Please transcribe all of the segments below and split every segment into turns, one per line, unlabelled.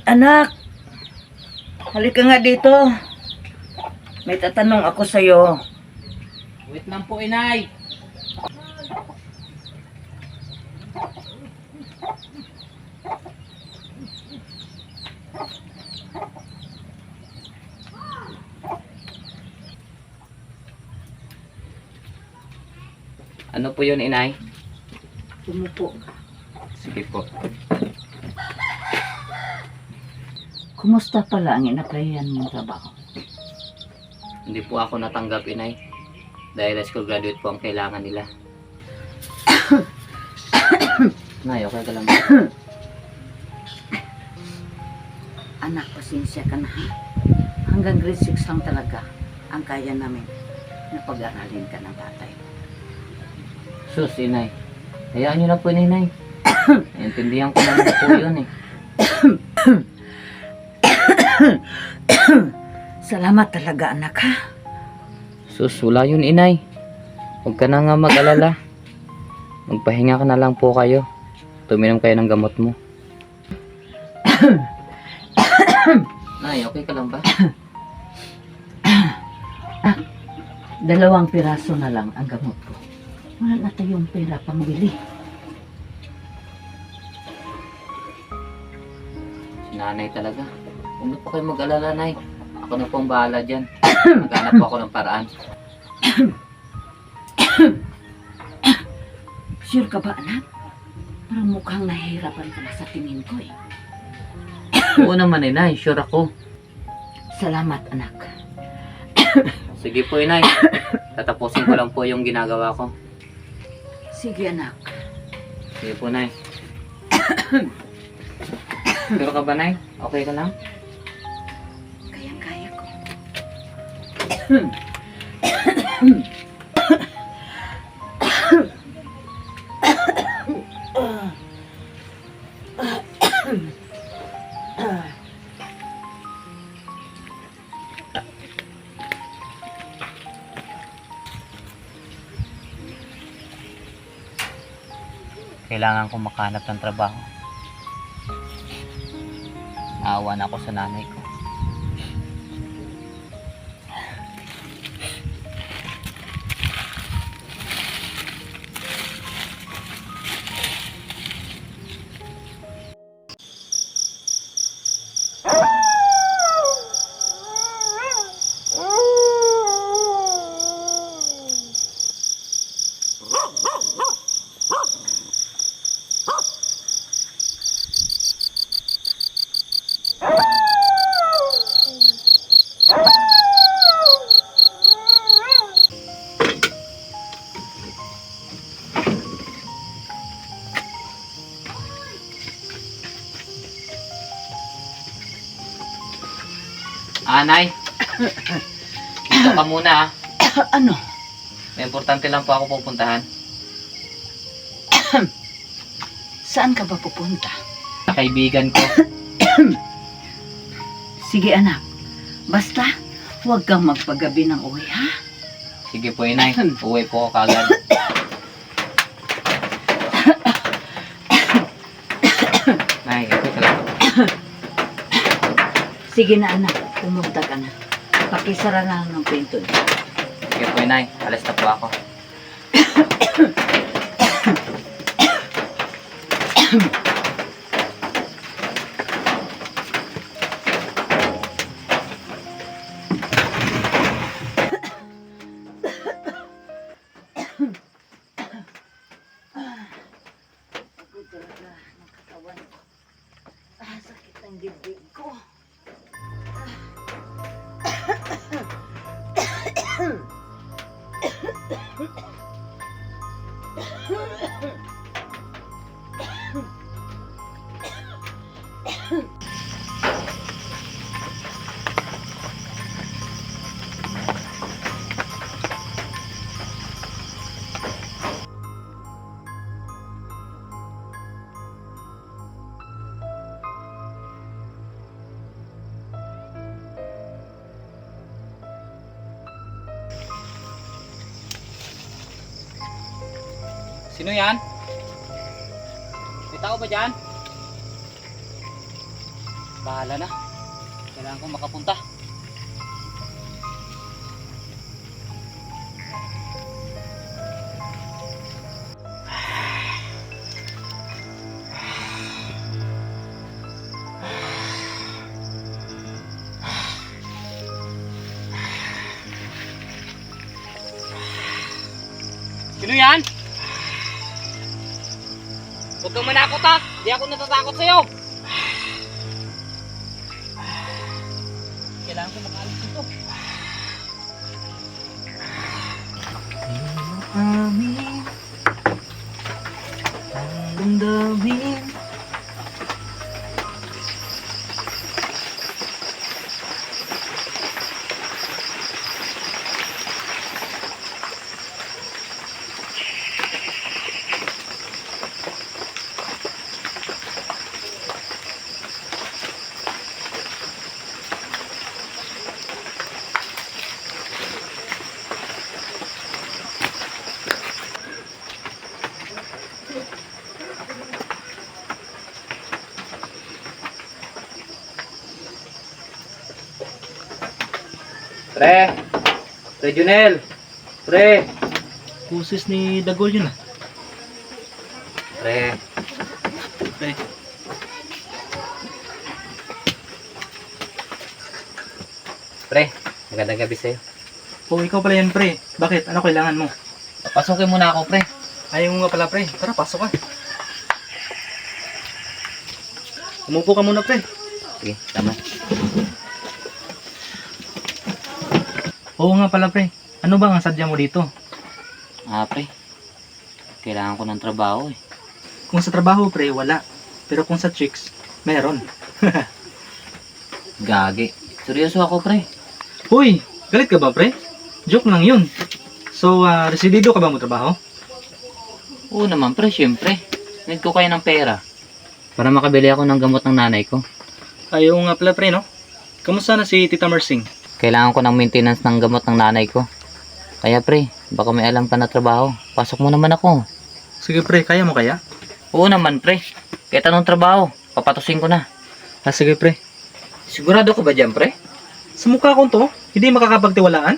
Anak, halika nga dito. May tatanong ako sa'yo.
Wait lang po, inay. Ano po yun, inay?
Umupo ka.
Sige po.
Kumusta pala ang inaplayan mong trabaho?
Hindi po ako natanggap, inay. Dahil high school graduate po ang kailangan nila. Nay, okay ka lang ba?
Anak, pasensya ka na ha. Hanggang grade 6 lang talaga ang kaya namin na pag-aralin ka ng tatay.
Sus, inay. Hayaan nyo na po, inay. Naintindihan ko naman po yun eh.
Salamat talaga, anak ha.
Sus, wala yun, inay. Huwag ka na nga mag-alala. Magpahinga ka na lang po kayo. Tuminom kayo ng gamot mo. Nay, okay ka lang ba?
2 piraso na lang ang gamot ko. Wala na tayong pera pangbili.
Si nanay talaga. Huwag na po kayo mag-alala, nay. Ako na po ang bahala dyan. Maghanap po ako ng paraan.
Sure ka ba, anak? Parang mukhang nahihirapan ka na sa tingin ko eh.
Oo naman, inay. Sure ako.
Salamat, anak.
Sige po, inay. Tatapusin ko lang po yung ginagawa ko.
Sige, anak.
Sige po, nay. Sure ka ba, nay? Okay ka lang?
Kayang-kaya ko.
Kailangan kong makahanap ng trabaho. Naawa na ako sa nanay ko. Nay. Dito ka muna,
Ano?
May importante lang po ako pupuntahan.
Saan ka ba pupunta?
Sa kaibigan ko.
Sige, anak. Basta, huwag kang magpagabi ng uwi, ha?
Sige po, inay. Uwi po ako kagad. Nay, okay ka lang.
Sige na, anak. Pumunta ka na. Pakisara na lang ng pinto.
Sige po, inay. Alas na po ako.
Pagod talaga ng katawan ko. Sakit ang dibdib ko.
Sino yan? May tao ba dyan? Bahala na. Kailangan kong makapunta. Sino yan? Huwag kang manakot ha! Di ako natatakot sa'yo! Kailangan ko makaalis dito.
Amin ang damdamin.
Pre! Pre Junel! Pre!
Kusis ni Dagol yun ah.
Pre!
Pre.
Pre! Magandang gabi sa'yo.
Oh, ikaw pala yan pre. Bakit? Ano kailangan mo?
Pasukin muna ako, pre.
Ayaw mo nga pala pre. Tara, pasok ka. Umupo ka muna pre.
Sige, tama.
Oo nga pala pre. Ano ba ang sadya mo dito?
Pre. Kailangan ko ng trabaho eh.
Kung sa trabaho pre, wala. Pero kung sa chicks, meron.
Gagi. Seryoso ako, pre.
Hoy, galit ka ba pre? Joke lang yun. So, residido ka ba mo trabaho?
Oo naman, pre. Siyempre. Need ko kayo ng pera. Para makabili ako ng gamot ng nanay ko.
Ayaw nga pala pre no? Kamusta na si Tita Mersing?
Kailangan ko ng maintenance ng gamot ng nanay ko. Kaya, pre, baka may alam ka na trabaho. Pasok mo naman ako.
Sige pre, kaya mo kaya?
Oo naman, pre. Kahit anong trabaho, papatusin ko na.
Sige pre.
Sigurado ka ba dyan, pre?
Sa mukha kong to, hindi makakapagtiwalaan?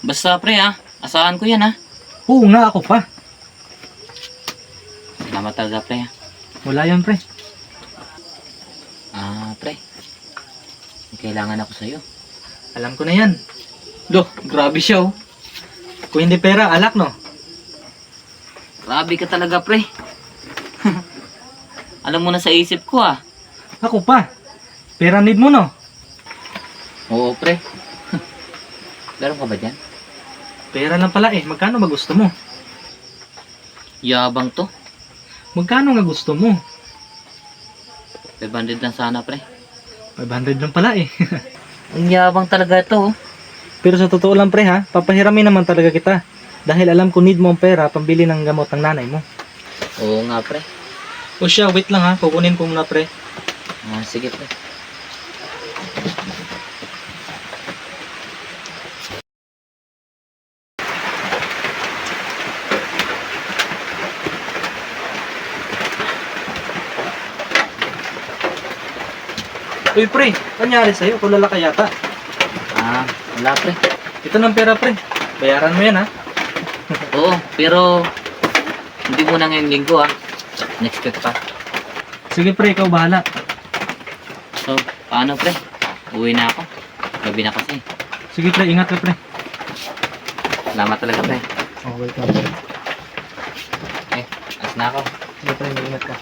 Basta, pre, ha. Asahan ko yan, ha.
Oo nga, ako pa.
Salamat talaga, pre, ha.
Wala yan pre.
Pre. May kailangan ako sa'yo.
Alam ko na yan.
Loh, grabe siya, oh.
Kung hindi pera, alak no?
Grabe ka talaga, pre. Alam mo na sa isip ko, ah.
Ako pa. Pera need mo no?
Oo, pre. Meron ka ba dyan?
Pera lang pala eh. Magkano ba gusto mo?
Yabang to.
Magkano nga gusto mo?
500 lang sana, pre.
500 lang pala eh.
Ang yabang talaga ito, oh.
Pero sa totoo lang pre ha, papahiramin naman talaga kita. Dahil alam ko need mo ang pera pambili ng gamot ng nanay mo.
Oo nga, pre.
O siya, wait lang ha. Kukunin ko muna pre.
Sige, pre.
Uy pre, nangyari sa'yo? Kulala ka yata.
Wala, pre.
Ito ng pera pre. Bayaran mo yan ha.
Oo, pero hindi muna ngayong linggo, ah. Next week pa.
Sige pre, ikaw bahala.
So, paano, pre? Uwi na ako. Gabi na kasi.
Sige pre, ingat ka pre.
Salamat talaga, pre.
Oh, welcome pre.
Alas na ako.
Sige pre, ingat ka.